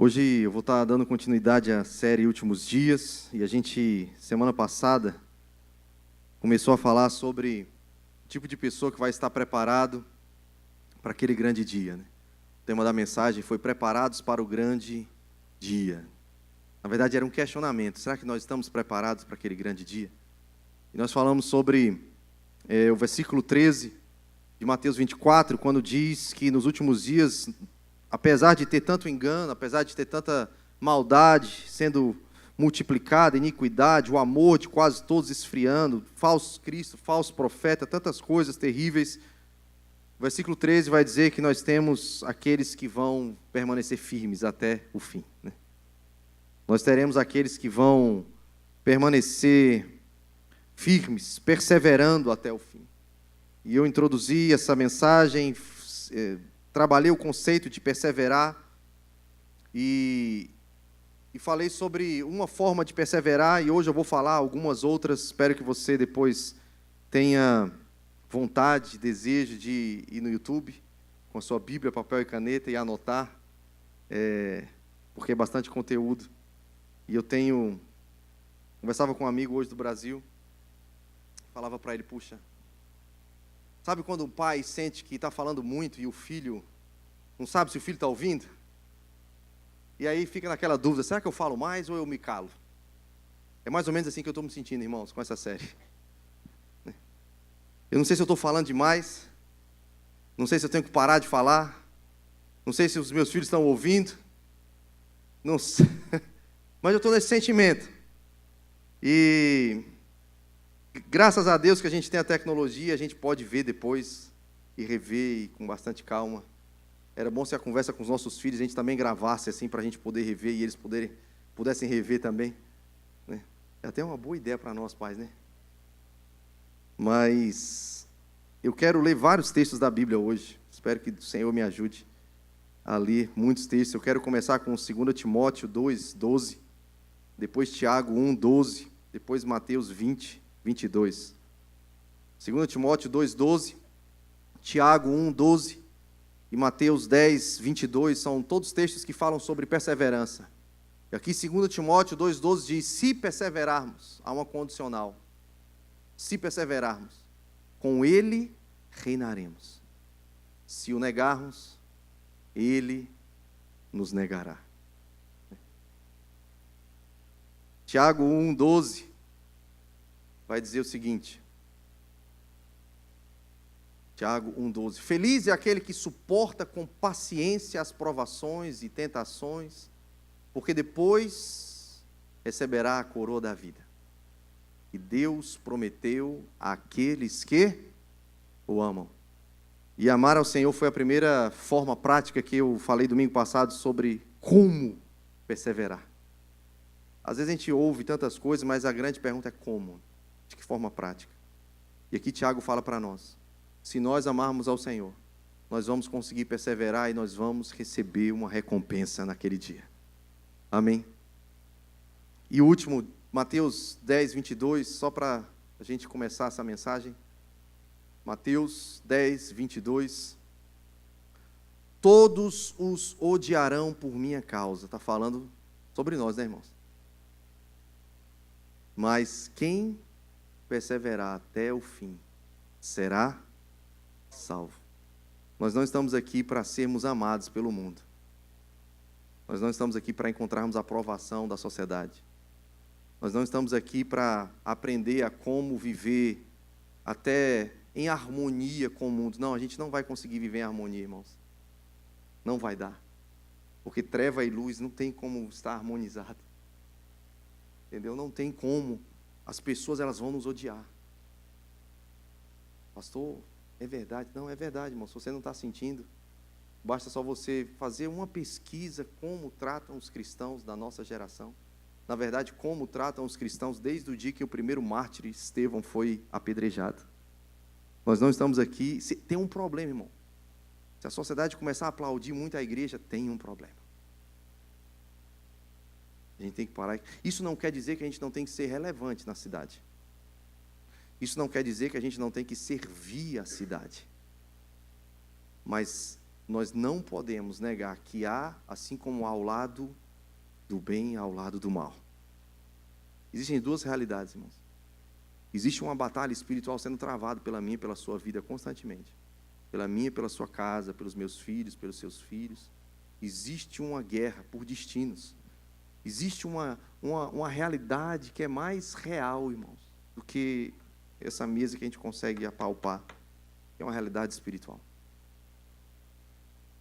Hoje eu vou estar dando continuidade à série Últimos Dias, e a gente, semana passada, começou a falar sobre o tipo de pessoa que vai estar preparado para aquele grande dia, né? O tema da mensagem foi Preparados para o Grande Dia. Na verdade, era um questionamento: será que nós estamos preparados para aquele grande dia? E nós falamos sobre o versículo 13 de Mateus 24, quando diz que nos últimos dias, apesar de ter tanto engano, apesar de ter tanta maldade sendo multiplicada, iniquidade, o amor de quase todos esfriando, falso Cristo, falso profeta, tantas coisas terríveis, o versículo 13 vai dizer que nós temos aqueles que vão permanecer firmes até o fim, né? Nós teremos aqueles que vão permanecer firmes, perseverando até o fim. E eu introduzi essa mensagem, trabalhei o conceito de perseverar e falei sobre uma forma de perseverar, e hoje eu vou falar algumas outras. Espero que você depois tenha vontade, desejo de ir no YouTube com a sua Bíblia, papel e caneta e anotar, porque é bastante conteúdo. E eu conversava com um amigo hoje do Brasil, falava para ele: puxa, sabe quando o pai sente que está falando muito e o filho não sabe se o filho está ouvindo? E aí fica naquela dúvida: será que eu falo mais ou eu me calo? É mais ou menos assim que eu estou me sentindo, irmãos, com essa série. Eu não sei se eu estou falando demais, não sei se eu tenho que parar de falar, não sei se os meus filhos estão ouvindo, não sei, mas eu estou nesse sentimento. E graças a Deus que a gente tem a tecnologia, a gente pode ver depois e rever e com bastante calma. Era bom se a conversa com os nossos filhos a gente também gravasse assim, para a gente poder rever e eles pudessem rever também, né? É até uma boa ideia para nós, pais, né? Mas eu quero ler vários textos da Bíblia hoje. Espero que o Senhor me ajude a ler muitos textos. Eu quero começar com 2 Timóteo 2:12, depois Tiago 1:12, depois Mateus 20:22. 2 Timóteo 2:12, Tiago 1:12 e Mateus 10:22 são todos textos que falam sobre perseverança. E aqui 2 Timóteo 2:12 diz: se perseverarmos, há uma condicional. Se perseverarmos, com Ele reinaremos. Se o negarmos, Ele nos negará. Tiago 1:12 vai dizer o seguinte. Tiago 1:12. Feliz é aquele que suporta com paciência as provações e tentações, porque depois receberá a coroa da vida. E Deus prometeu àqueles que o amam. E amar ao Senhor foi a primeira forma prática que eu falei domingo passado sobre como perseverar. Às vezes a gente ouve tantas coisas, mas a grande pergunta é como, de que forma prática. E aqui Tiago fala para nós: se nós amarmos ao Senhor, nós vamos conseguir perseverar e nós vamos receber uma recompensa naquele dia. Amém? E o último, Mateus 10:22, só para a gente começar essa mensagem. Mateus 10:22. Todos os odiarão por minha causa. Está falando sobre nós, né, irmãos? Mas quem perseverar até o fim será salvo. Nós não estamos aqui para sermos amados pelo mundo. Nós não estamos aqui para encontrarmos a aprovação da sociedade. Nós não estamos aqui para aprender a como viver até em harmonia com o mundo. Não, a gente não vai conseguir viver em harmonia, irmãos. Não vai dar. Porque treva e luz não tem como estar harmonizado. Entendeu? Não tem como. As pessoas, elas vão nos odiar. Pastor, é verdade? Não, é verdade, irmão. Se você não está sentindo, basta só você fazer uma pesquisa como tratam os cristãos da nossa geração. Na verdade, como tratam os cristãos desde o dia que o primeiro mártir, Estevão, foi apedrejado. Nós não estamos aqui... Tem um problema, irmão. Se a sociedade começar a aplaudir muito a igreja, tem um problema. A gente tem que parar. Isso não quer dizer que a gente não tem que ser relevante na cidade. Isso não quer dizer que a gente não tem que servir a cidade. Mas nós não podemos negar que há, assim como há ao lado do bem, ao lado do mal. Existem duas realidades, irmãos. Existe uma batalha espiritual sendo travada pela minha e pela sua vida constantemente. Pela minha e pela sua casa, pelos meus filhos, pelos seus filhos. Existe uma guerra por destinos. Existe uma realidade que é mais real, irmãos, do que essa mesa que a gente consegue apalpar. É uma realidade espiritual.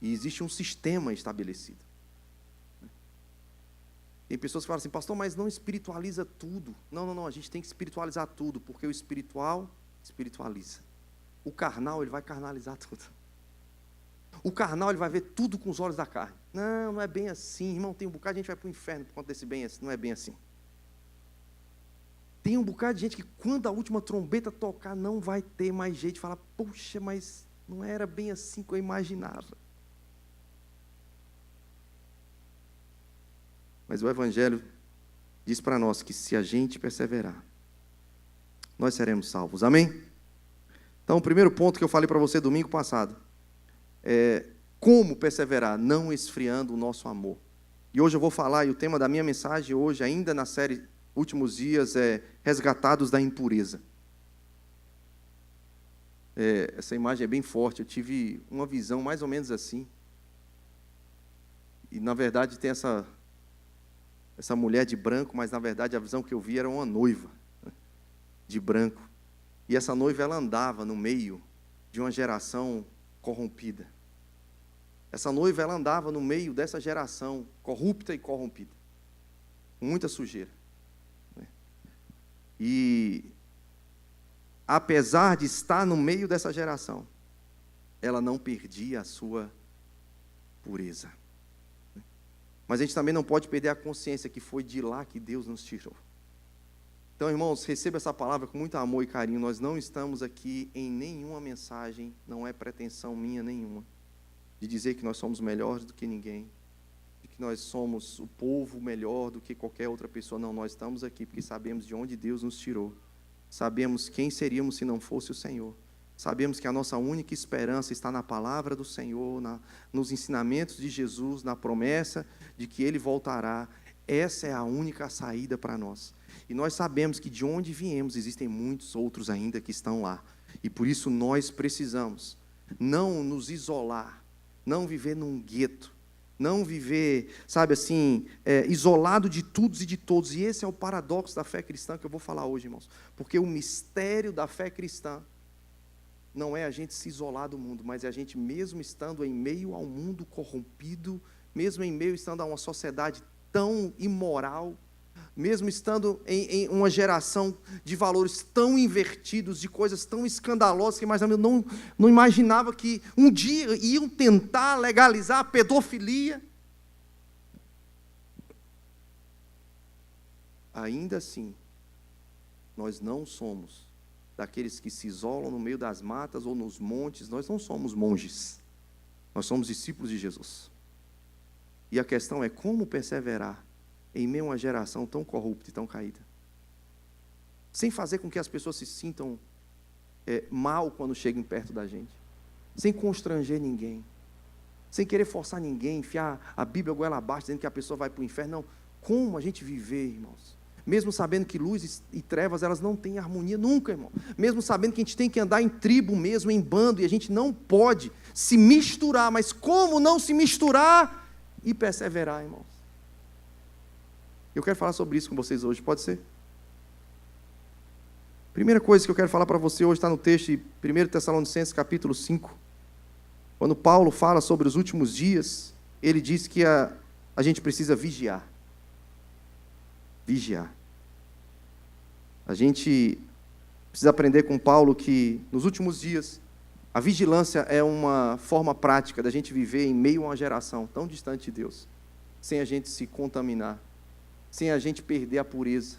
E existe um sistema estabelecido. Tem pessoas que falam assim, pastor, mas não espiritualiza tudo. Não, a gente tem que espiritualizar tudo, porque o espiritual espiritualiza. O carnal, ele vai carnalizar tudo. O carnal, ele vai ver tudo com os olhos da carne. Não é bem assim, irmão, tem um bocado de gente que vai para o inferno por conta desse bem assim. Não é bem assim. Tem um bocado de gente que quando a última trombeta tocar, não vai ter mais jeito de falar, poxa, mas não era bem assim que eu imaginava. Mas o Evangelho diz para nós que se a gente perseverar, nós seremos salvos. Amém? Então, o primeiro ponto que eu falei para você domingo passado é como perseverar, não esfriando o nosso amor. E hoje eu vou falar, e o tema da minha mensagem hoje, ainda na série Últimos Dias, é Resgatados da Impureza. Essa imagem é bem forte, eu tive uma visão mais ou menos assim. E, na verdade, tem essa mulher de branco, mas, na verdade, a visão que eu vi era uma noiva de branco. E essa noiva, ela andava no meio de uma geração corrompida. Essa noiva, ela andava no meio dessa geração corrupta e corrompida. Com muita sujeira. E, apesar de estar no meio dessa geração, ela não perdia a sua pureza. Mas a gente também não pode perder a consciência que foi de lá que Deus nos tirou. Então, irmãos, receba essa palavra com muito amor e carinho. Nós não estamos aqui em nenhuma mensagem, não é pretensão minha nenhuma, de dizer que nós somos melhores do que ninguém, de que nós somos o povo melhor do que qualquer outra pessoa. Não, nós estamos aqui porque sabemos de onde Deus nos tirou. Sabemos quem seríamos se não fosse o Senhor. Sabemos que a nossa única esperança está na palavra do Senhor, nos ensinamentos de Jesus, na promessa de que Ele voltará. Essa é a única saída para nós. E nós sabemos que de onde viemos existem muitos outros ainda que estão lá. E por isso nós precisamos não nos isolar, não viver num gueto, não viver, sabe assim, isolado de todos e de todos. E esse é o paradoxo da fé cristã que eu vou falar hoje, irmãos. Porque o mistério da fé cristã não é a gente se isolar do mundo, mas é a gente mesmo estando em meio ao mundo corrompido, mesmo em meio estando a uma sociedade tão imoral, mesmo estando em uma geração de valores tão invertidos, de coisas tão escandalosas, que mais ou menos não imaginava que um dia iam tentar legalizar a pedofilia. Ainda assim, nós não somos daqueles que se isolam no meio das matas ou nos montes. Nós não somos monges, nós somos discípulos de Jesus. E a questão é como perseverar em meio a uma geração tão corrupta e tão caída, sem fazer com que as pessoas se sintam mal quando cheguem perto da gente, sem constranger ninguém, sem querer forçar ninguém, enfiar a Bíblia goela abaixo, dizendo que a pessoa vai para o inferno. Não, como a gente viver, irmãos, mesmo sabendo que luz e trevas, elas não têm harmonia nunca, irmão, mesmo sabendo que a gente tem que andar em tribo mesmo, em bando, e a gente não pode se misturar, mas como não se misturar e perseverar, irmãos? Eu quero falar sobre isso com vocês hoje, pode ser? Primeira coisa que eu quero falar para você hoje está no texto de 1 Tessalonicenses capítulo 5. Quando Paulo fala sobre os últimos dias, ele diz que a gente precisa vigiar. Vigiar. A gente precisa aprender com Paulo que nos últimos dias, a vigilância é uma forma prática da gente viver em meio a uma geração tão distante de Deus, sem a gente se contaminar, sem a gente perder a pureza.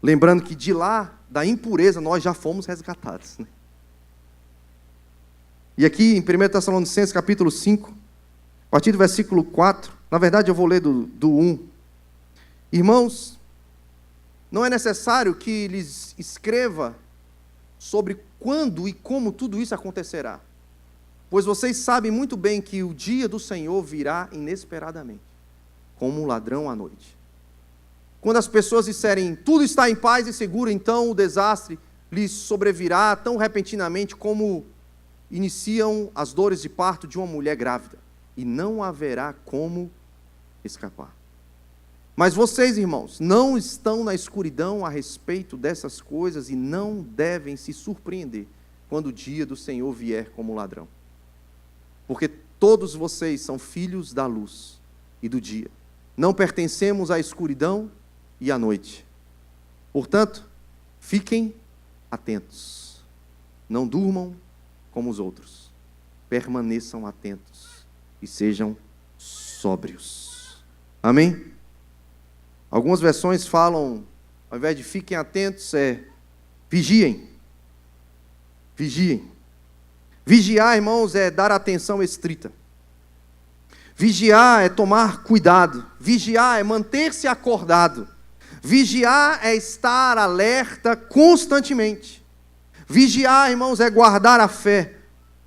Lembrando que de lá, da impureza, nós já fomos resgatados, né? E aqui em 1 Tessalonicenses capítulo 5, a partir do versículo 4, na verdade eu vou ler do 1. Irmãos, não é necessário que lhes escreva sobre quando e como tudo isso acontecerá, pois vocês sabem muito bem que o dia do Senhor virá inesperadamente, como um ladrão à noite. Quando as pessoas disserem, tudo está em paz e seguro, então o desastre lhes sobrevirá tão repentinamente como iniciam as dores de parto de uma mulher grávida, e não haverá como escapar. Mas vocês, irmãos, não estão na escuridão a respeito dessas coisas e não devem se surpreender quando o dia do Senhor vier como ladrão. Porque todos vocês são filhos da luz e do dia. Não pertencemos à escuridão e à noite. Portanto, fiquem atentos. Não durmam como os outros. Permaneçam atentos e sejam sóbrios. Amém? Algumas versões falam, ao invés de fiquem atentos, vigiem. Vigiem. Vigiar, irmãos, é dar atenção estrita. Vigiar é tomar cuidado. Vigiar é manter-se acordado. Vigiar é estar alerta constantemente. Vigiar, irmãos, é guardar a fé.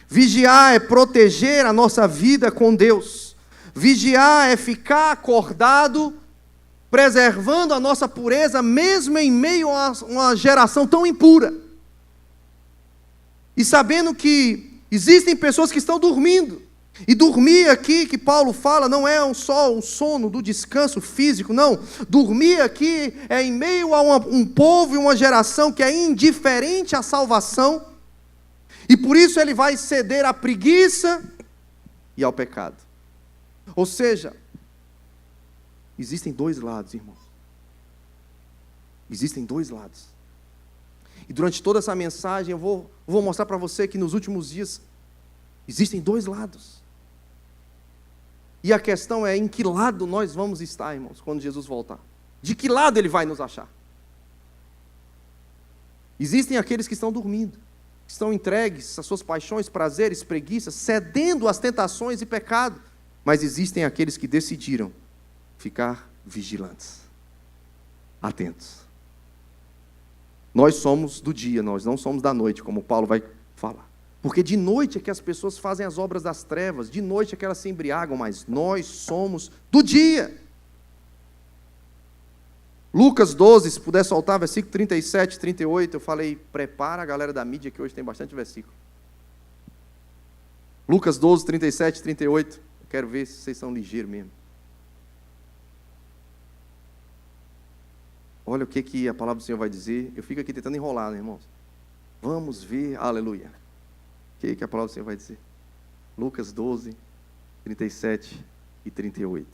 Vigiar é proteger a nossa vida com Deus. Vigiar é ficar acordado, preservando a nossa pureza, mesmo em meio a uma geração tão impura. E sabendo que existem pessoas que estão dormindo. E dormir aqui, que Paulo fala, não é só um sono do descanso físico, não. Dormir aqui é em meio a um povo e uma geração que é indiferente à salvação. E por isso ele vai ceder à preguiça e ao pecado. Ou seja, existem dois lados, irmãos. Existem dois lados. E durante toda essa mensagem eu vou mostrar para você que nos últimos dias existem dois lados. E a questão é em que lado nós vamos estar, irmãos, quando Jesus voltar. De que lado ele vai nos achar? Existem aqueles que estão dormindo, que estão entregues às suas paixões, prazeres, preguiças, cedendo às tentações e pecado. Mas existem aqueles que decidiram ficar vigilantes, atentos. Nós somos do dia, nós não somos da noite, como Paulo vai falar. Porque de noite é que as pessoas fazem as obras das trevas, de noite é que elas se embriagam, mas nós somos do dia. Lucas 12, se puder soltar, versículo 37, 38, eu falei, prepara a galera da mídia que hoje tem bastante versículo. Lucas 12, 37, 38, eu quero ver se vocês são ligeiros mesmo. Olha o que a palavra do Senhor vai dizer. Eu fico aqui tentando enrolar, né, irmãos? Vamos ver, aleluia. O que a palavra do Senhor vai dizer? Lucas 12, 37 e 38.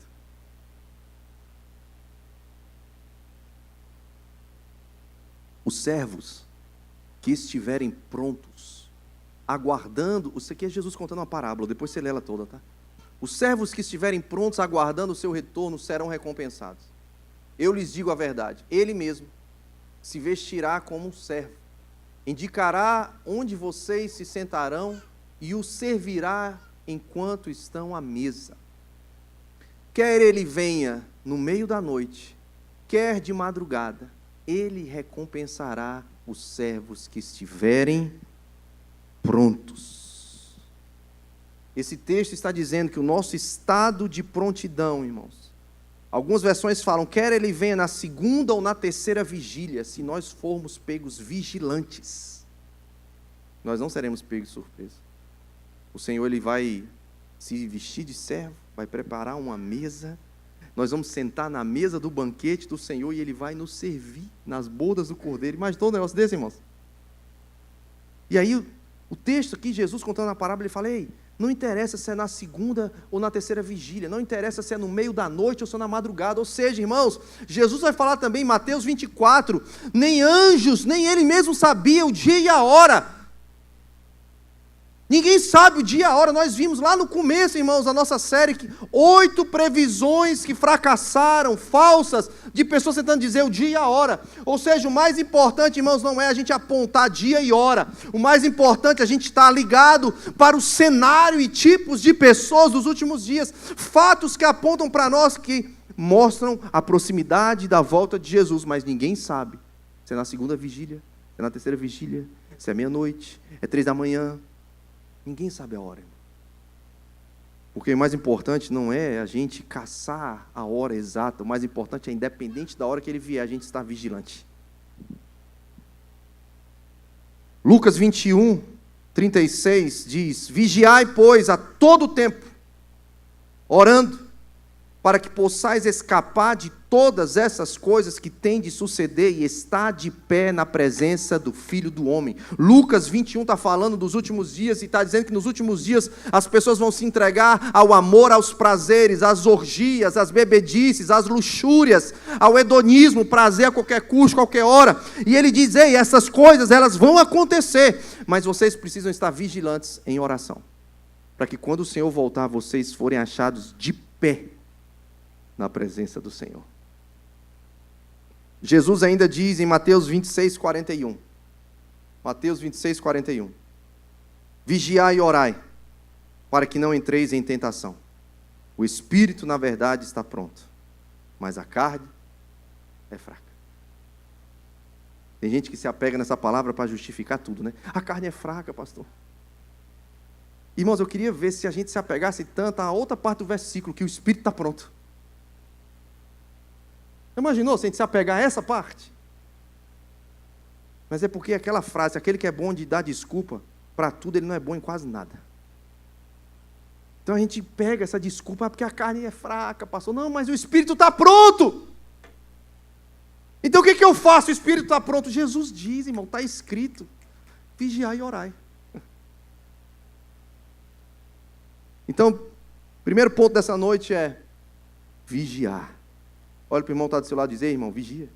Os servos que estiverem prontos, aguardando, isso aqui é Jesus contando uma parábola, depois você lê ela toda, tá? Os servos que estiverem prontos, aguardando o seu retorno, serão recompensados. Eu lhes digo a verdade, ele mesmo se vestirá como um servo, indicará onde vocês se sentarão e os servirá enquanto estão à mesa. Quer ele venha no meio da noite, quer de madrugada, ele recompensará os servos que estiverem prontos. Esse texto está dizendo que o nosso estado de prontidão, irmãos, algumas versões falam, quer ele venha na segunda ou na terceira vigília, se nós formos pegos vigilantes, nós não seremos pegos de surpresa. O Senhor ele vai se vestir de servo, vai preparar uma mesa, nós vamos sentar na mesa do banquete do Senhor e ele vai nos servir nas bodas do Cordeiro. Imaginou um negócio desse, irmãos? E aí o texto aqui, Jesus contando a parábola, ele fala, ei, não interessa se é na segunda ou na terceira vigília, não interessa se é no meio da noite ou se é na madrugada, ou seja, irmãos, Jesus vai falar também em Mateus 24, nem anjos, nem ele mesmo sabia o dia e a hora. Ninguém sabe o dia e a hora. Nós vimos lá no começo, irmãos, da nossa série, 8 previsões que fracassaram, falsas, de pessoas tentando dizer o dia e a hora. Ou seja, o mais importante, irmãos, não é a gente apontar dia e hora. O mais importante é a gente estar ligado para o cenário e tipos de pessoas dos últimos dias. Fatos que apontam para nós, que mostram a proximidade da volta de Jesus. Mas ninguém sabe se é na segunda vigília, se é na terceira vigília, se é meia-noite, é 3 da manhã. Ninguém sabe a hora, irmão. Porque o mais importante não é a gente caçar a hora exata, o mais importante é, independente da hora que ele vier, a gente estar vigilante. Lucas 21, 36 diz: vigiai, pois, a todo tempo, orando, para que possais escapar de todas essas coisas que têm de suceder e estar de pé na presença do Filho do Homem. Lucas 21 está falando dos últimos dias e está dizendo que nos últimos dias as pessoas vão se entregar ao amor, aos prazeres, às orgias, às bebedices, às luxúrias, ao hedonismo, prazer a qualquer custo, qualquer hora. E ele diz: ei, essas coisas elas vão acontecer, mas vocês precisam estar vigilantes em oração, para que quando o Senhor voltar, vocês forem achados de pé na presença do Senhor. Jesus ainda diz em Mateus 26, 41. Mateus 26, 41. Vigiai e orai, para que não entreis em tentação. O espírito, na verdade, está pronto, mas a carne é fraca. Tem gente que se apega nessa palavra para justificar tudo, né? A carne é fraca, pastor. Irmãos, eu queria ver se a gente se apegasse tanto à outra parte do versículo, que o espírito está pronto. Imaginou se a gente se apegar a essa parte? Mas é porque aquela frase, aquele que é bom de dar desculpa para tudo, ele não é bom em quase nada. Então a gente pega essa desculpa, porque a carne é fraca, pastor. Não, mas o espírito está pronto. Então o que eu faço? O espírito está pronto. Jesus diz, irmão, está escrito: vigiai e orai. Então, o primeiro ponto dessa noite é vigiar. Olha para o irmão que está do seu lado e diz: ei, irmão, vigia.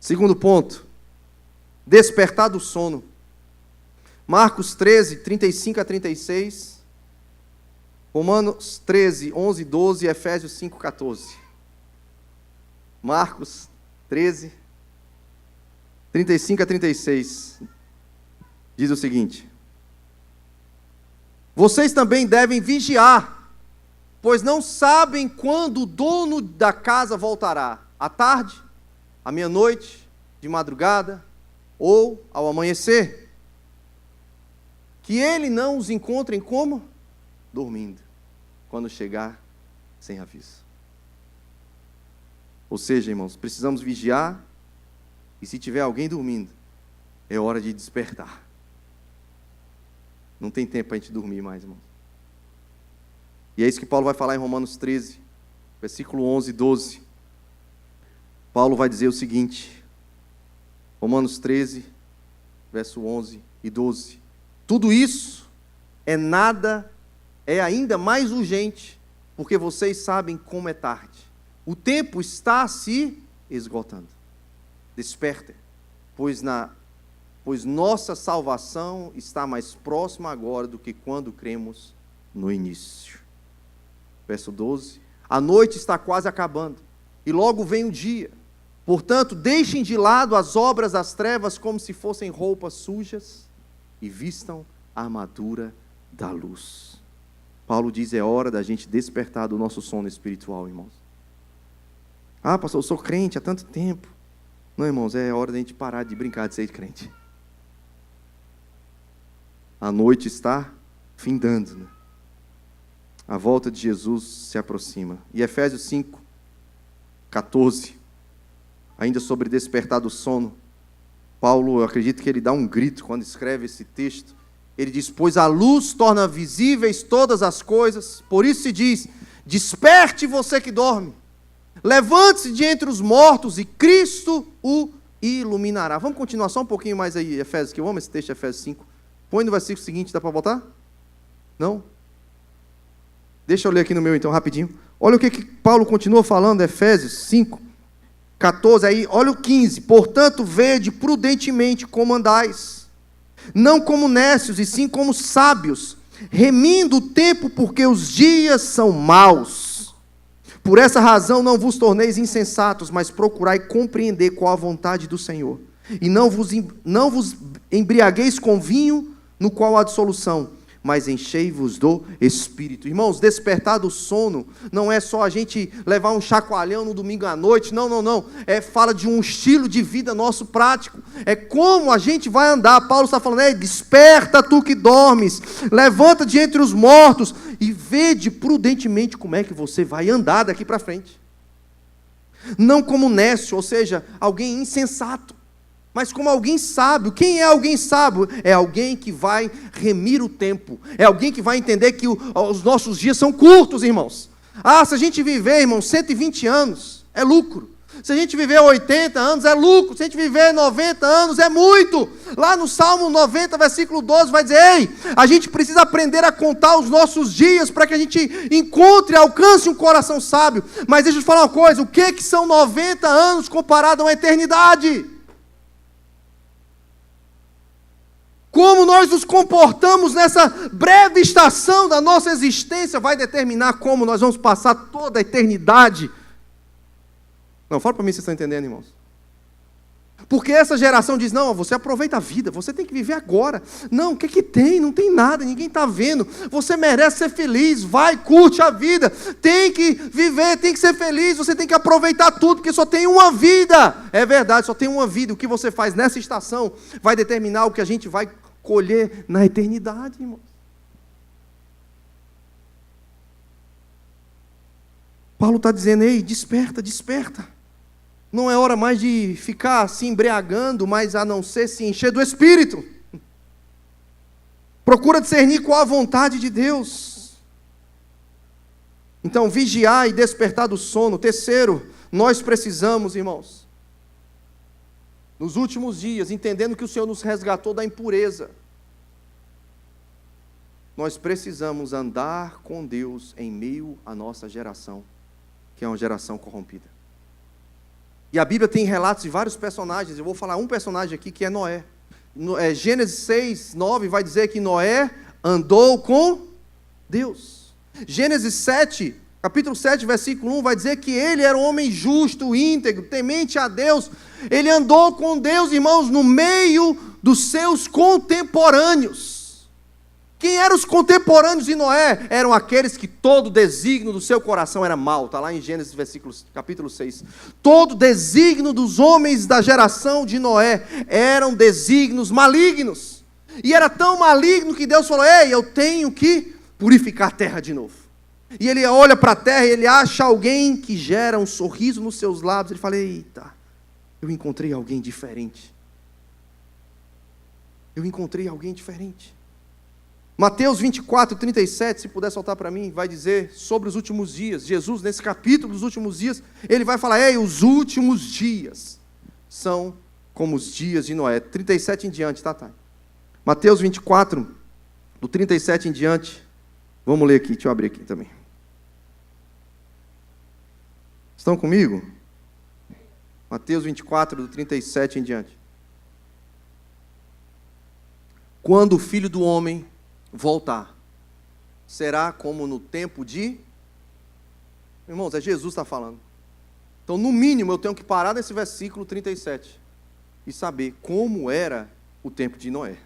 Segundo ponto, despertar do sono. Marcos 13, 35 a 36, Romanos 13, 11 e 12 e Efésios 5, 14. Marcos 13, 35 a 36, diz o seguinte: vocês também devem vigiar, pois não sabem quando o dono da casa voltará, à tarde, à meia-noite, de madrugada, ou ao amanhecer, que ele não os encontrem como? Dormindo, quando chegar sem aviso. Ou seja, irmãos, precisamos vigiar, e se tiver alguém dormindo, é hora de despertar. Não tem tempo para a gente dormir mais, irmãos. E é isso que Paulo vai falar em Romanos 13, versículo 11 e 12. Paulo vai dizer o seguinte, Romanos 13, verso 11 e 12. Tudo isso é ainda mais urgente, porque vocês sabem como é tarde. O tempo está se esgotando. Despertem, pois nossa salvação está mais próxima agora do que quando cremos no início. Verso 12, a noite está quase acabando, e logo vem o dia. Portanto, deixem de lado as obras das trevas como se fossem roupas sujas, e vistam a armadura da luz. Paulo diz, é hora da gente despertar do nosso sono espiritual, irmãos. Ah, pastor, eu sou crente há tanto tempo. Não, irmãos, é hora da gente parar de brincar de ser crente. A noite está findando, né? A volta de Jesus se aproxima. E Efésios 5, 14, ainda sobre despertar do sono, Paulo, eu acredito que ele dá um grito quando escreve esse texto. Ele diz, pois a luz torna visíveis todas as coisas, por isso se diz, desperte você que dorme, levante-se de entre os mortos e Cristo o iluminará. Vamos continuar só um pouquinho mais aí, Efésios, que eu amo esse texto, Efésios 5. Põe no versículo seguinte, dá para botar? Não? Deixa eu ler aqui no meu então, rapidinho. Olha o que Paulo continua falando, Efésios 5, 14, aí, olha o 15. Portanto, vede prudentemente como andais, não como necios, e sim como sábios, remindo o tempo, porque os dias são maus. Por essa razão não vos torneis insensatos, mas procurai compreender qual a vontade do Senhor. E não vos embriagueis com vinho, no qual há dissolução, mas enchei-vos do Espírito. Irmãos, despertar do sono não é só a gente levar um chacoalhão no domingo à noite, não. Fala de um estilo de vida nosso prático, é como a gente vai andar. Paulo está falando, desperta tu que dormes, levanta de entre os mortos, e vede prudentemente como é que você vai andar daqui para frente. Não como nécio, ou seja, alguém insensato, mas como alguém sábio. Quem é alguém sábio? É alguém que vai remir o tempo, é alguém que vai entender que os nossos dias são curtos, irmãos. Se a gente viver, irmãos, 120 anos, é lucro. Se a gente viver 80 anos, é lucro. Se a gente viver 90 anos, é muito. Lá no Salmo 90, versículo 12, vai dizer, a gente precisa aprender a contar os nossos dias, para que a gente encontre, alcance um coração sábio. Mas deixa eu te falar uma coisa, o que são 90 anos comparado a uma eternidade? Como nós nos comportamos nessa breve estação da nossa existência vai determinar como nós vamos passar toda a eternidade. Não, fala para mim se vocês estão entendendo, irmãos. Porque essa geração diz, não, você aproveita a vida, você tem que viver agora. Não, o que tem? Não tem nada, ninguém está vendo. Você merece ser feliz, vai, curte a vida. Tem que viver, tem que ser feliz, você tem que aproveitar tudo, porque só tem uma vida. É verdade, só tem uma vida. O que você faz nessa estação vai determinar o que a gente vai colher na eternidade, irmãos. Paulo está dizendo, desperta. Não é hora mais de ficar se embriagando, mas a não ser se encher do Espírito. Procura discernir qual a vontade de Deus. Então, vigiar e despertar do sono. Terceiro, nós precisamos, irmãos, nos últimos dias, entendendo que o Senhor nos resgatou da impureza, nós precisamos andar com Deus em meio à nossa geração, que é uma geração corrompida. E a Bíblia tem relatos de vários personagens. Eu vou falar um personagem aqui que é Noé. Gênesis 6, 9 vai dizer que Noé andou com Deus. Gênesis 7, capítulo 7, versículo 1 vai dizer que ele era um homem justo, íntegro, temente a Deus. Ele andou com Deus, irmãos, no meio dos seus contemporâneos. Quem eram os contemporâneos de Noé? Eram aqueles que todo desígnio do seu coração era mau. Está lá em Gênesis capítulo 6. Todo desígnio dos homens da geração de Noé eram desígnios malignos. E era tão maligno que Deus falou, eu tenho que purificar a terra de novo. E ele olha para a terra e ele acha alguém que gera um sorriso nos seus lábios. Ele fala, eita, eu encontrei alguém diferente. Mateus 24, 37, se puder soltar para mim, vai dizer sobre os últimos dias. Jesus, nesse capítulo dos últimos dias, ele vai falar, os últimos dias são como os dias de Noé. 37 em diante, tá? Mateus 24, do 37 em diante. Vamos ler aqui, deixa eu abrir aqui também. Estão comigo? Mateus 24, do 37 em diante. Quando o Filho do Homem voltar, será como no tempo de... Irmãos, é Jesus que está falando. Então, no mínimo, eu tenho que parar nesse versículo 37 e saber como era o tempo de Noé.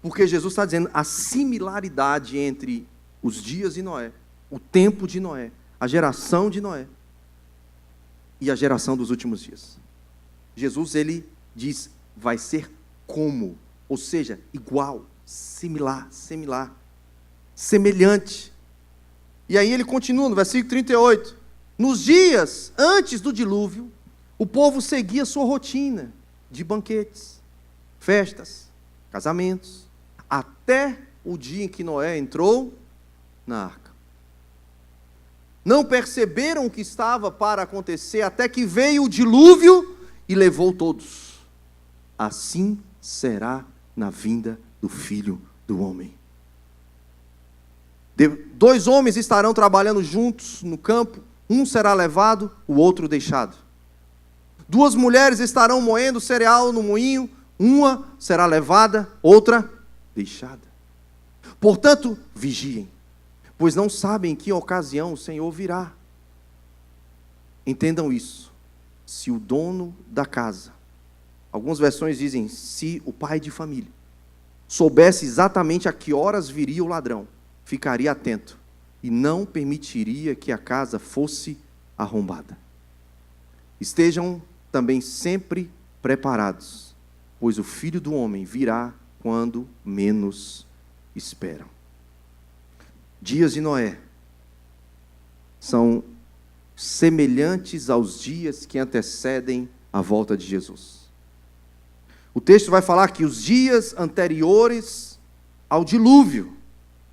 Porque Jesus está dizendo a similaridade entre os dias de Noé, o tempo de Noé, a geração de Noé e a geração dos últimos dias. Jesus, ele diz, vai ser como, ou seja, igual, similar, semelhante. E aí ele continua no versículo 38. Nos dias antes do dilúvio, o povo seguia sua rotina de banquetes, festas, casamentos, até o dia em que Noé entrou na arca. Não perceberam o que estava para acontecer, até que veio o dilúvio e levou todos. Assim será na vinda do Filho do Homem. 2 homens estarão trabalhando juntos no campo, um será levado, o outro deixado. 2 mulheres estarão moendo cereal no moinho, uma será levada, outra deixada. Portanto, vigiem, pois não sabem em que ocasião o Senhor virá. Entendam isso. Se o dono da casa, algumas versões dizem, se o pai de família, soubesse exatamente a que horas viria o ladrão, ficaria atento e não permitiria que a casa fosse arrombada. Estejam também sempre preparados, pois o Filho do Homem virá quando menos esperam. Dias de Noé são semelhantes aos dias que antecedem a volta de Jesus. O texto vai falar que os dias anteriores ao dilúvio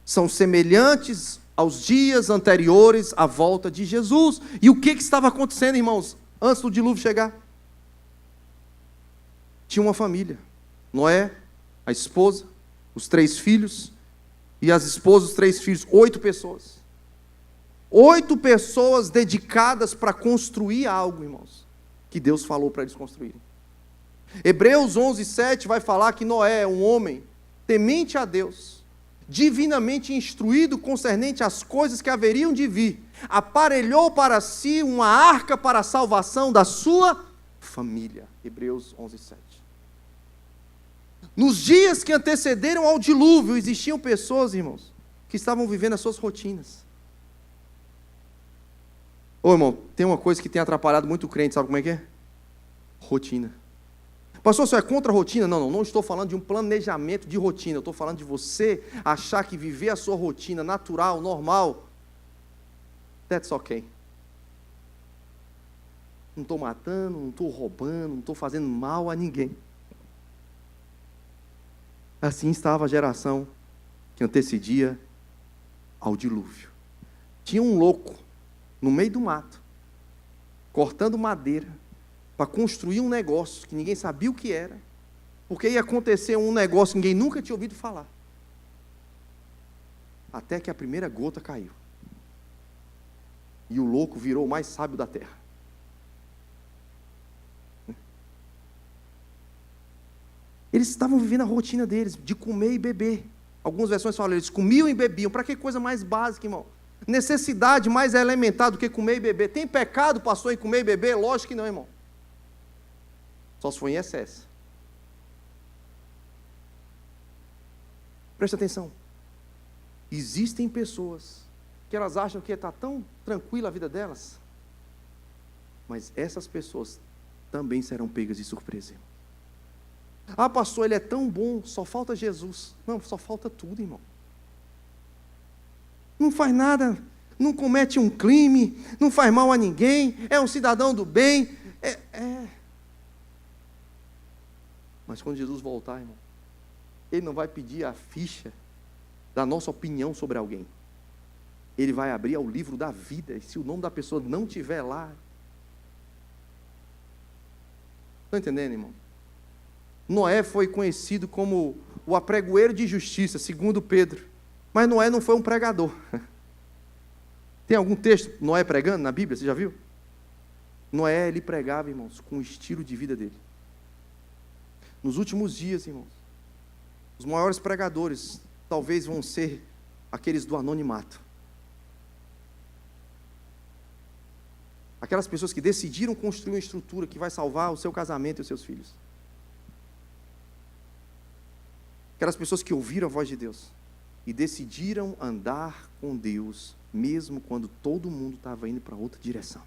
são semelhantes aos dias anteriores à volta de Jesus. E o que estava acontecendo, irmãos, antes do dilúvio chegar? Tinha uma família, Noé, a esposa, os 3 filhos, e as esposas, os 3 filhos, 8 pessoas. 8 pessoas dedicadas para construir algo, irmãos, que Deus falou para eles construírem. Hebreus 11:7 vai falar que Noé é um homem temente a Deus, divinamente instruído concernente às coisas que haveriam de vir. Aparelhou para si uma arca para a salvação da sua família. Hebreus 11:7. Nos dias que antecederam ao dilúvio, existiam pessoas, irmãos, que estavam vivendo as suas rotinas. Ô, irmão, tem uma coisa que tem atrapalhado muito o crente, sabe como é que é? Rotina. Pastor, você é contra a rotina? Não estou falando de um planejamento de rotina, eu estou falando de você achar que viver a sua rotina natural, normal, that's okay. Não estou matando, não estou roubando, não estou fazendo mal a ninguém. Assim estava a geração que antecedia ao dilúvio. Tinha um louco no meio do mato, cortando madeira, para construir um negócio que ninguém sabia o que era, porque ia acontecer um negócio que ninguém nunca tinha ouvido falar. Até que a primeira gota caiu. E o louco virou o mais sábio da terra. Eles estavam vivendo a rotina deles, de comer e beber. Algumas versões falam, eles comiam e bebiam. Para que coisa mais básica, irmão? Necessidade mais elementar do que comer e beber. Tem pecado, pastor, em comer e beber? Lógico que não, irmão. Só se for em excesso. Preste atenção. Existem pessoas que elas acham que está tão tranquila a vida delas, mas essas pessoas também serão pegas de surpresa, irmão. Ah, pastor, ele é tão bom, só falta Jesus. Não, só falta tudo, irmão. Não faz nada, não comete um crime, não faz mal a ninguém, é um cidadão do bem. Mas quando Jesus voltar, irmão, Ele não vai pedir a ficha da nossa opinião sobre alguém. Ele vai abrir o livro da vida, e se o nome da pessoa não estiver lá... Estão entendendo, irmão? Noé foi conhecido como o apregoeiro de justiça, segundo Pedro. Mas Noé não foi um pregador. Tem algum texto, Noé pregando na Bíblia, você já viu? Noé, ele pregava, irmãos, com o estilo de vida dele. Nos últimos dias, irmãos, os maiores pregadores talvez vão ser aqueles do anonimato. Aquelas pessoas que decidiram construir uma estrutura que vai salvar o seu casamento e os seus filhos. Aquelas pessoas que ouviram a voz de Deus e decidiram andar com Deus, mesmo quando todo mundo estava indo para outra direção.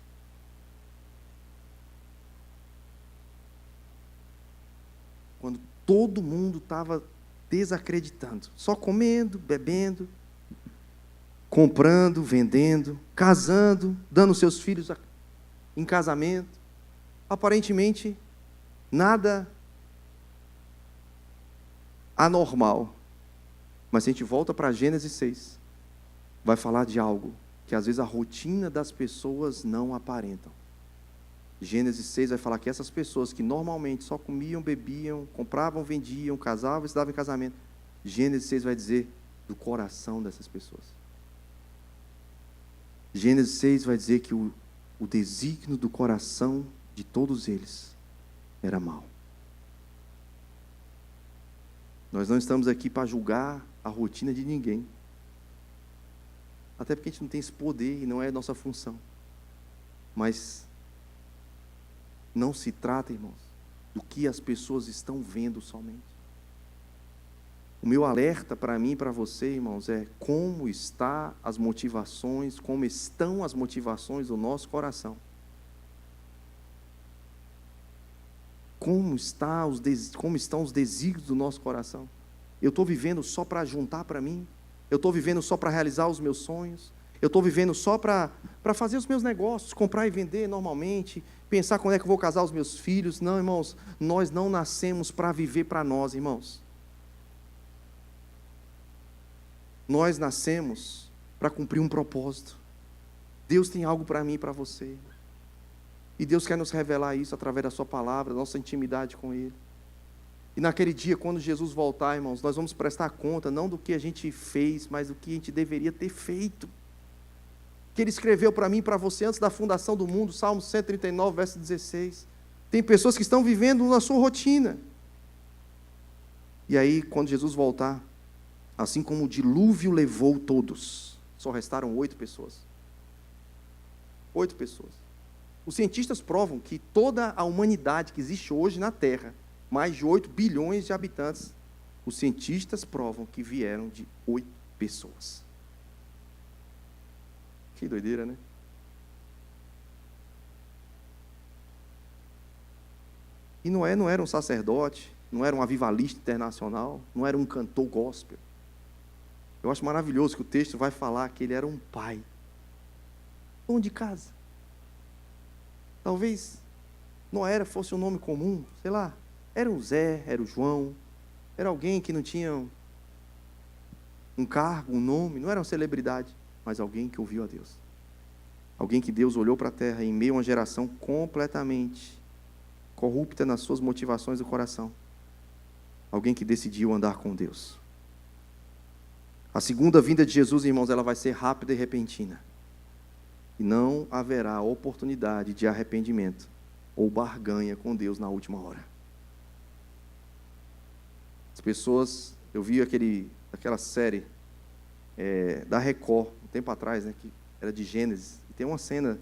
Quando todo mundo estava desacreditando, só comendo, bebendo, comprando, vendendo, casando, dando seus filhos em casamento, aparentemente nada anormal. Mas se a gente volta para Gênesis 6, vai falar de algo que às vezes a rotina das pessoas não aparentam. Gênesis 6 vai falar que essas pessoas que normalmente só comiam, bebiam, compravam, vendiam, casavam e se davam em casamento, Gênesis 6 vai dizer do coração dessas pessoas. Gênesis 6 vai dizer que o desígnio do coração de todos eles era mau. Nós não estamos aqui para julgar a rotina de ninguém. Até porque a gente não tem esse poder e não é nossa função. Mas não se trata, irmãos, do que as pessoas estão vendo somente. O meu alerta para mim e para você, irmãos, é como estão as motivações do nosso coração. Como estão os desígnios do nosso coração? Eu estou vivendo só para juntar para mim? Eu estou vivendo só para realizar os meus sonhos? Eu estou vivendo só para fazer os meus negócios, comprar e vender normalmente, pensar quando é que eu vou casar os meus filhos? Não, irmãos, nós não nascemos para viver para nós, irmãos. Nós nascemos para cumprir um propósito. Deus tem algo para mim e para você. E Deus quer nos revelar isso através da sua palavra, da nossa intimidade com Ele. E naquele dia, quando Jesus voltar, irmãos, nós vamos prestar conta, não do que a gente fez, mas do que a gente deveria ter feito. Que Ele escreveu para mim e para você antes da fundação do mundo, Salmo 139, verso 16. Tem pessoas que estão vivendo na sua rotina. E aí, quando Jesus voltar, assim como o dilúvio levou todos, só restaram 8 pessoas. 8 pessoas. Os cientistas provam que toda a humanidade que existe hoje na Terra, mais de 8 bilhões de habitantes, os cientistas provam que vieram de 8 pessoas. Que doideira, né? E Noé não era um sacerdote, não era um avivalista internacional, não era um cantor gospel. Eu acho maravilhoso que o texto vai falar que ele era um pai. Dono de casa. Talvez Noé fosse um nome comum, sei lá. Era o Zé, era o João, era alguém que não tinha um cargo, um nome, não era uma celebridade, mas alguém que ouviu a Deus. Alguém que Deus olhou para a terra em meio a uma geração completamente corrupta nas suas motivações do coração. Alguém que decidiu andar com Deus. A segunda vinda de Jesus, irmãos, ela vai ser rápida e repentina. E não haverá oportunidade de arrependimento ou barganha com Deus na última hora. As pessoas, eu vi aquela série da Record, um tempo atrás, né, que era de Gênesis, e tem uma cena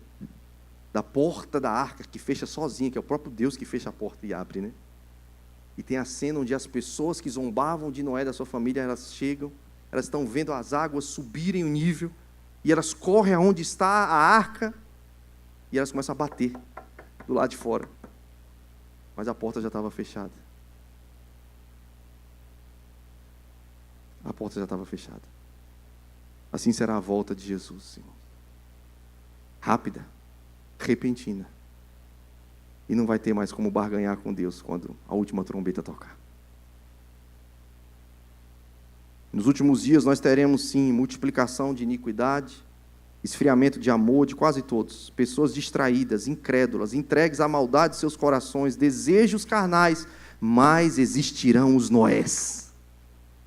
da porta da arca que fecha sozinha, que é o próprio Deus que fecha a porta e abre, né? E tem a cena onde as pessoas que zombavam de Noé e da sua família, elas chegam, elas estão vendo as águas subirem o nível, e elas correm aonde está a arca, e elas começam a bater do lado de fora. Mas a porta já estava fechada. A porta já estava fechada. Assim será a volta de Jesus, irmão. Rápida, repentina. E não vai ter mais como barganhar com Deus quando a última trombeta tocar. Nos últimos dias nós teremos sim multiplicação de iniquidade, esfriamento de amor de quase todos, pessoas distraídas, incrédulas, entregues à maldade de seus corações, desejos carnais, mas existirão os Noés.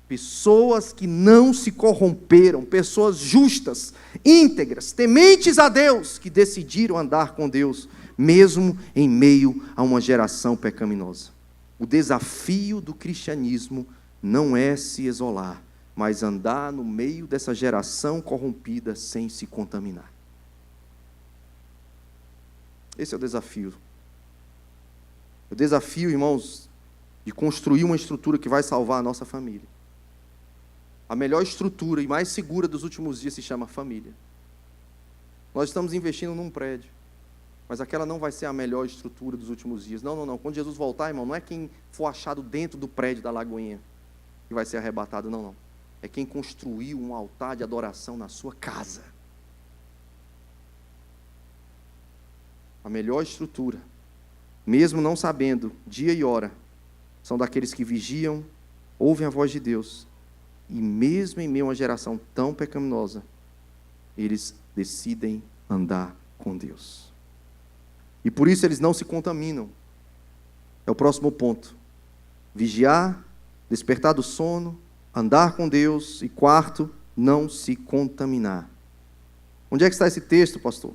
Pessoas que não se corromperam, pessoas justas, íntegras, tementes a Deus, que decidiram andar com Deus, mesmo em meio a uma geração pecaminosa. O desafio do cristianismo não é se isolar, mas andar no meio dessa geração corrompida sem se contaminar. Esse é o desafio. O desafio, irmãos, de construir uma estrutura que vai salvar a nossa família. A melhor estrutura e mais segura dos últimos dias se chama família. Nós estamos investindo num prédio, mas aquela não vai ser a melhor estrutura dos últimos dias. Não. Quando Jesus voltar, irmão, não é quem for achado dentro do prédio da Lagoinha que vai ser arrebatado, não. É quem construiu um altar de adoração na sua casa. A melhor estrutura, mesmo não sabendo dia e hora, são daqueles que vigiam, ouvem a voz de Deus, e mesmo em meio a uma geração tão pecaminosa, eles decidem andar com Deus. E por isso eles não se contaminam. É o próximo ponto. Vigiar, despertar do sono, andar com Deus. E quarto, não se contaminar. Onde é que está esse texto, pastor?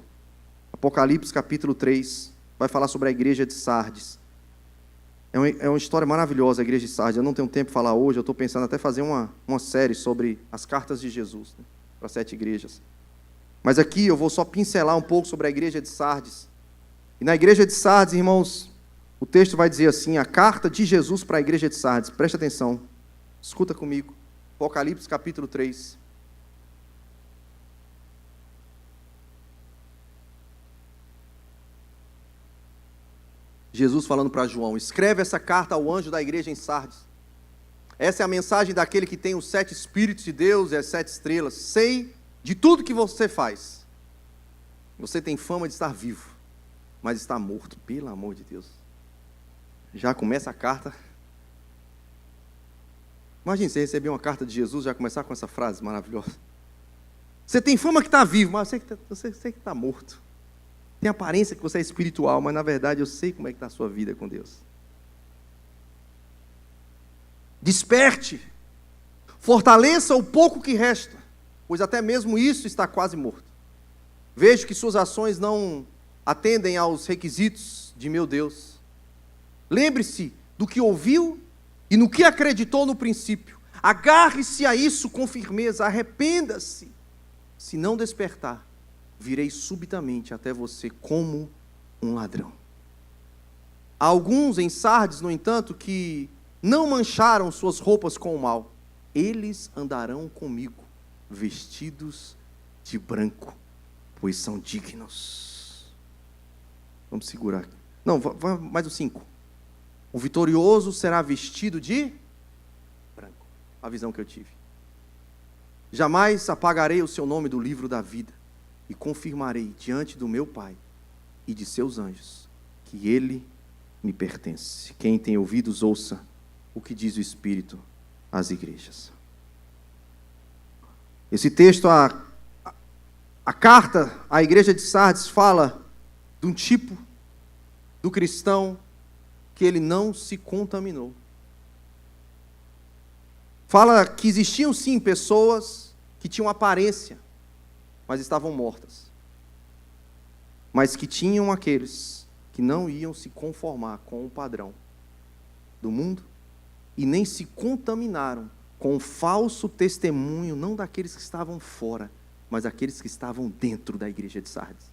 Apocalipse capítulo 3, vai falar sobre a igreja de Sardes. É uma história maravilhosa, a igreja de Sardes. Eu não tenho tempo para falar hoje, eu estou pensando até fazer uma série sobre as cartas de Jesus, né, para 7 igrejas. Mas aqui eu vou só pincelar um pouco sobre a igreja de Sardes. E na igreja de Sardes, irmãos, o texto vai dizer assim, a carta de Jesus para a igreja de Sardes, preste atenção. Escuta comigo. Apocalipse capítulo 3. Jesus falando para João: escreve essa carta ao anjo da igreja em Sardes. Essa é a mensagem daquele que tem os 7 Espíritos de Deus e as 7 estrelas. Sei de tudo que você faz. Você tem fama de estar vivo, mas está morto, pelo amor de Deus. Já começa a carta. Imagina você receber uma carta de Jesus e já começar com essa frase maravilhosa. Você tem fama que está vivo, mas eu sei que está morto. Tem aparência que você é espiritual, mas na verdade eu sei como é que está a sua vida com Deus. Desperte, fortaleça o pouco que resta, pois até mesmo isso está quase morto. Vejo que suas ações não atendem aos requisitos de meu Deus. Lembre-se do que ouviu e no que acreditou no princípio. Agarre-se a isso com firmeza, arrependa-se. Se não despertar, virei subitamente até você como um ladrão. Há alguns em Sardes, no entanto, que não mancharam suas roupas com o mal. Eles andarão comigo, vestidos de branco, pois são dignos. Vamos segurar aqui. Não, vai mais o 5. O vitorioso será vestido de branco. A visão que eu tive. Jamais apagarei o seu nome do livro da vida, e confirmarei diante do meu Pai e de seus anjos que ele me pertence. Quem tem ouvidos, ouça o que diz o Espírito às igrejas. Esse texto, a carta à igreja de Sardes fala de um tipo do cristão que ele não se contaminou. Fala que existiam sim pessoas que tinham aparência, mas estavam mortas. Mas que tinham aqueles que não iam se conformar com o padrão do mundo e nem se contaminaram com o falso testemunho, não daqueles que estavam fora, mas daqueles que estavam dentro da igreja de Sardes.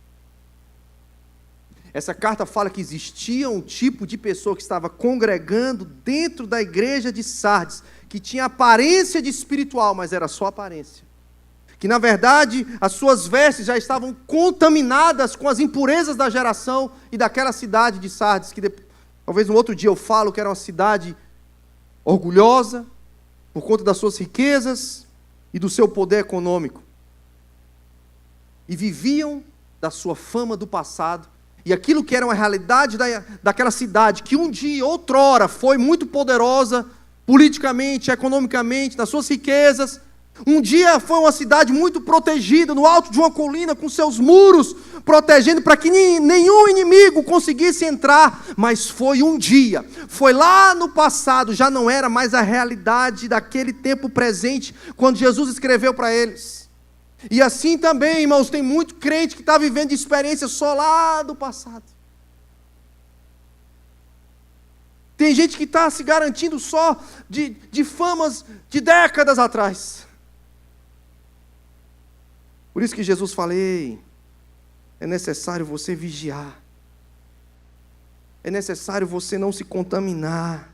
Essa carta fala que existia um tipo de pessoa que estava congregando dentro da igreja de Sardes, que tinha aparência de espiritual, mas era só aparência. Que na verdade as suas vestes já estavam contaminadas com as impurezas da geração e daquela cidade de Sardes, que talvez um outro dia eu falo que era uma cidade orgulhosa, por conta das suas riquezas e do seu poder econômico. E viviam da sua fama do passado, e aquilo que era uma realidade daquela cidade, que um dia, outrora, foi muito poderosa, politicamente, economicamente, nas suas riquezas. Um dia foi uma cidade muito protegida, no alto de uma colina, com seus muros, protegendo para que nenhum inimigo conseguisse entrar. Mas foi um dia, foi lá no passado, já não era mais a realidade daquele tempo presente, quando Jesus escreveu para eles. E assim também, irmãos, tem muito crente que está vivendo de experiência só lá do passado. Tem gente que está se garantindo só de famas de décadas atrás. Por isso que Jesus fala: ei, é necessário você vigiar. É necessário você não se contaminar.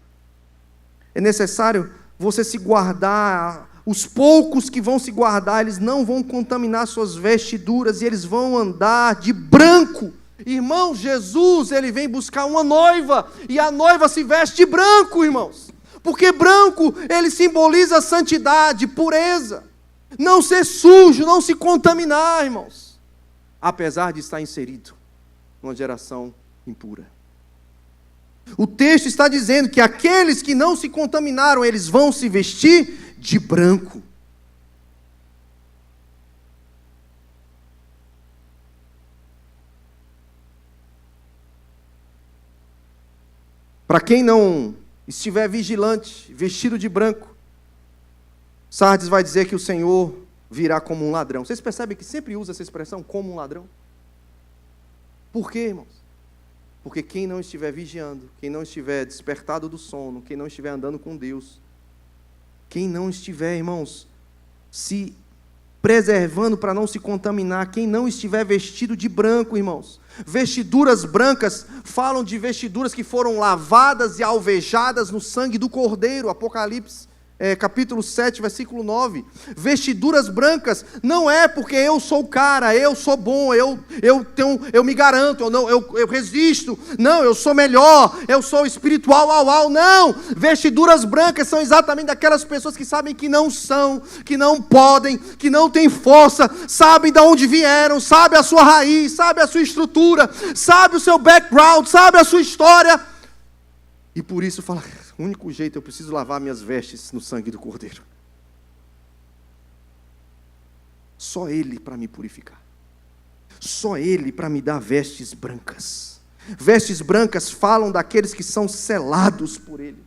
É necessário você se guardar. Os poucos que vão se guardar, eles não vão contaminar suas vestiduras, e eles vão andar de branco. Irmão, Jesus, ele vem buscar uma noiva, e a noiva se veste de branco, irmãos. Porque branco, ele simboliza santidade, pureza. Não ser sujo, não se contaminar, irmãos. Apesar de estar inserido numa geração impura. O texto está dizendo que aqueles que não se contaminaram, eles vão se vestir de branco. Para quem não estiver vigilante, vestido de branco, Sardes vai dizer que o Senhor virá como um ladrão. Vocês percebem que sempre usa essa expressão, como um ladrão? Por quê, irmãos? Porque quem não estiver vigiando, quem não estiver despertado do sono, quem não estiver andando com Deus, quem não estiver, irmãos, se preservando para não se contaminar, quem não estiver vestido de branco, irmãos. Vestiduras brancas falam de vestiduras que foram lavadas e alvejadas no sangue do Cordeiro, Apocalipse capítulo 7, versículo 9. Vestiduras brancas não é porque eu sou o cara, eu sou bom, eu me garanto, eu resisto. Não, eu sou melhor, eu sou espiritual, não. Vestiduras brancas são exatamente daquelas pessoas que sabem que não são, que não podem, que não têm força, sabem de onde vieram, sabem a sua raiz, sabem a sua estrutura, sabem o seu background, sabem a sua história. E por isso fala, o único jeito, eu preciso lavar minhas vestes no sangue do Cordeiro. Só Ele para me purificar. Só Ele para me dar vestes brancas. Vestes brancas falam daqueles que são selados por Ele.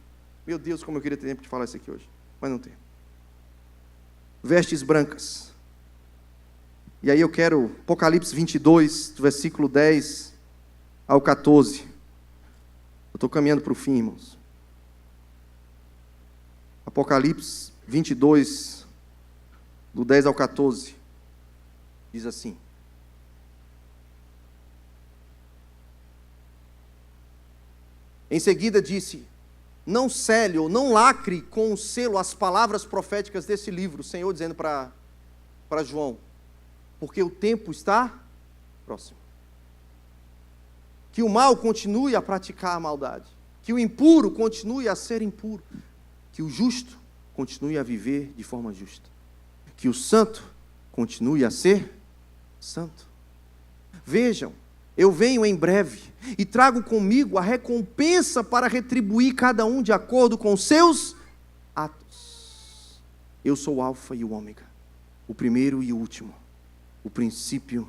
Meu Deus, como eu queria ter tempo de falar isso aqui hoje, mas não tenho. Vestes brancas. E aí eu quero, Apocalipse 22, versículo 10 ao 14. Eu estou caminhando para o fim, irmãos. Apocalipse 22, do 10 ao 14, diz assim: Em seguida disse, não cele ou não lacre com o selo as palavras proféticas desse livro, o Senhor dizendo para João, porque o tempo está próximo. Que o mal continue a praticar a maldade, que o impuro continue a ser impuro, que o justo continue a viver de forma justa, que o santo continue a ser santo. Vejam, eu venho em breve e trago comigo a recompensa para retribuir cada um de acordo com os seus atos. Eu sou o Alfa e o Ômega, o primeiro e o último, o princípio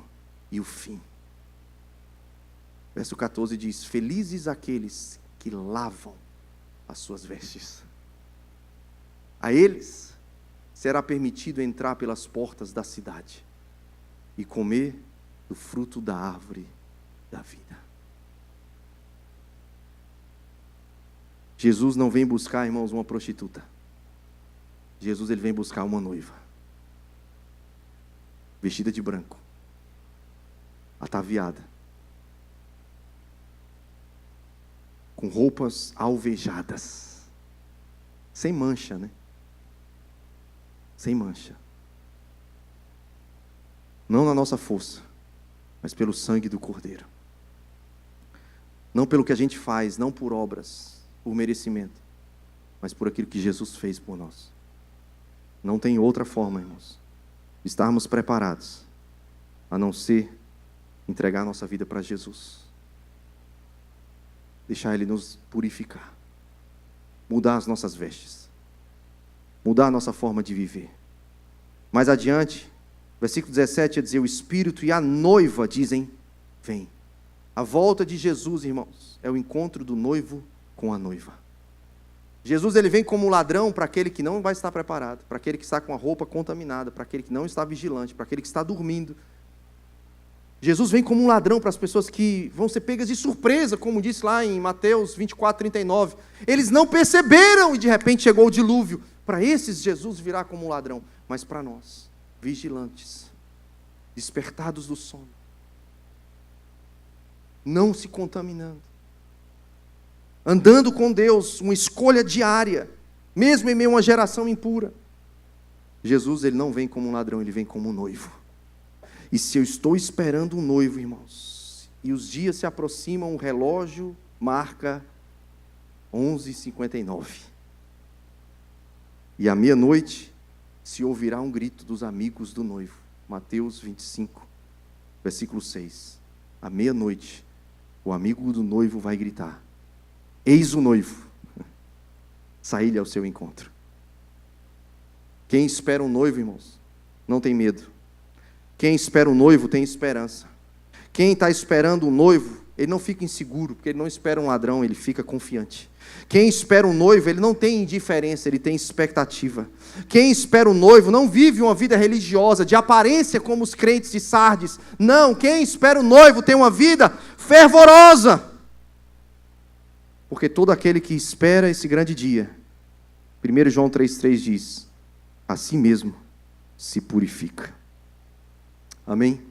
e o fim. Verso 14 diz, felizes aqueles que lavam as suas vestes. A eles será permitido entrar pelas portas da cidade e comer do fruto da árvore da vida. Jesus não vem buscar, irmãos, uma prostituta. Jesus, ele vem buscar uma noiva, vestida de branco, ataviada, com roupas alvejadas, sem mancha, né? Sem mancha. Não na nossa força, mas pelo sangue do Cordeiro. Não pelo que a gente faz, não por obras, por merecimento, mas por aquilo que Jesus fez por nós. Não tem outra forma, irmãos, de estarmos preparados, a não ser entregar a nossa vida para Jesus. Deixar Ele nos purificar, mudar as nossas vestes, mudar a nossa forma de viver. Mais adiante, versículo 17, ia dizer, o Espírito e a noiva dizem, vem. A volta de Jesus, irmãos, é o encontro do noivo com a noiva. Jesus, ele vem como um ladrão para aquele que não vai estar preparado, para aquele que está com a roupa contaminada, para aquele que não está vigilante, para aquele que está dormindo. Jesus vem como um ladrão para as pessoas que vão ser pegas de surpresa, como disse lá em Mateus 24, 39. Eles não perceberam e de repente chegou o dilúvio. Para esses, Jesus virá como um ladrão. Mas para nós, vigilantes, despertados do sono, não se contaminando, andando com Deus, uma escolha diária, mesmo em meio a uma geração impura. Jesus, ele não vem como um ladrão, ele vem como um noivo. E se eu estou esperando um noivo, irmãos, e os dias se aproximam, o relógio marca 11h59. E à meia-noite se ouvirá um grito dos amigos do noivo. Mateus 25, versículo 6. À meia-noite, o amigo do noivo vai gritar, eis o noivo, saí-lhe ao seu encontro. Quem espera um noivo, irmãos, não tem medo. Quem espera um noivo tem esperança. Quem está esperando um noivo, ele não fica inseguro, porque ele não espera um ladrão, ele fica confiante. Quem espera um noivo, ele não tem indiferença, ele tem expectativa. Quem espera um noivo não vive uma vida religiosa, de aparência como os crentes de Sardes. Não, quem espera um noivo tem uma vida fervorosa. Porque todo aquele que espera esse grande dia, 1 João 3,3 diz, a si mesmo se purifica. Amém?